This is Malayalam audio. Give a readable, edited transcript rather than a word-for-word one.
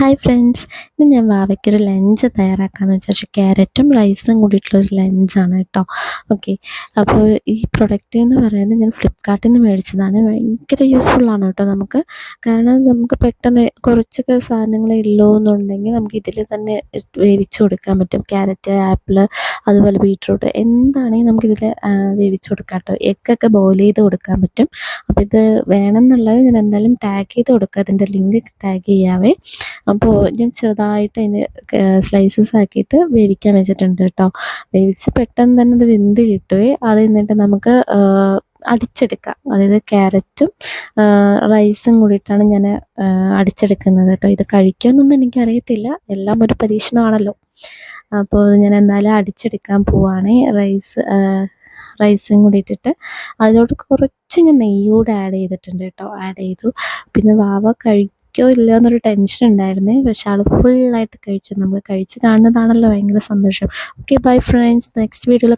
ഹായ് ഫ്രണ്ട്സ്, ഇന്ന് ഞാൻ വാവയ്ക്കൊരു ലഞ്ച് തയ്യാറാക്കാമെന്ന് വിചാരിച്ചു. ക്യാരറ്റും റൈസും കൂടിയിട്ടുള്ളൊരു ലഞ്ചാണ് കേട്ടോ. ഓക്കെ, അപ്പോൾ ഈ പ്രൊഡക്റ്റ് എന്ന് പറയുന്നത് ഞാൻ ഫ്ലിപ്കാർട്ടിൽ നിന്ന് മേടിച്ചതാണ്. ഭയങ്കര യൂസ്ഫുള്ളാണ് കേട്ടോ നമുക്ക്. കാരണം നമുക്ക് പെട്ടെന്ന് കുറച്ചൊക്കെ സാധനങ്ങളേ ഉള്ളൂ എന്നുണ്ടെങ്കിൽ നമുക്ക് ഇതിൽ തന്നെ വേവിച്ച് കൊടുക്കാൻ പറ്റും. ക്യാരറ്റ്, ആപ്പിള്, അതുപോലെ ബീട്രൂട്ട് എന്താണെങ്കിലും നമുക്കിതിൽ വേവിച്ച് കൊടുക്കാം കേട്ടോ. എഗ്ഗൊക്കെ ബോയിൽ ചെയ്ത് കൊടുക്കാൻ പറ്റും. അപ്പോൾ ഇത് വേണമെന്നുള്ളത് ഞാൻ എന്തായാലും ടാഗ് ചെയ്ത് കൊടുക്കാം, അതിൻ്റെ ലിങ്ക് ടാഗ് ചെയ്യാവേ. അപ്പോൾ ഞാൻ ചെറുതായിട്ട് അതിന് സ്ലൈസസ് ആക്കിയിട്ട് വേവിക്കാൻ വെച്ചിട്ടുണ്ട് കേട്ടോ. വേവിച്ച് പെട്ടെന്ന് തന്നെ അത് വെന്ത് കിട്ടുവേ. അത് എന്നിട്ട് നമുക്ക് അടിച്ചെടുക്കാം. അതായത് ക്യാരറ്റും റൈസും കൂടിയിട്ടാണ് ഞാൻ അടിച്ചെടുക്കുന്നത് കേട്ടോ. ഇത് കഴിക്കുമെന്നൊന്നും എനിക്കറിയത്തില്ല, എല്ലാം ഒരു പരീക്ഷണമാണല്ലോ. അപ്പോൾ ഞാൻ എന്തായാലും അടിച്ചെടുക്കാൻ പോവുകയാണേ. റൈസും കൂടി ഇട്ടിട്ട് അതിലോട്ട് കുറച്ച് ഞാൻ നെയ്യ് കൂടെ ആഡ് ചെയ്തിട്ടുണ്ട് കേട്ടോ. ആഡ് ചെയ്തു. പിന്നെ വാവ കഴിക്കോ ഇല്ല എന്നൊരു ടെൻഷൻ ഉണ്ടായിരുന്നേ, പക്ഷെ ആൾ ഫുള്ളായിട്ട് കഴിച്ചു. നമുക്ക് കഴിച്ച് കാണുന്നതാണല്ലോ ഭയങ്കര സന്തോഷം. Okay, bye friends. നെക്സ്റ്റ് വീഡിയോയിൽ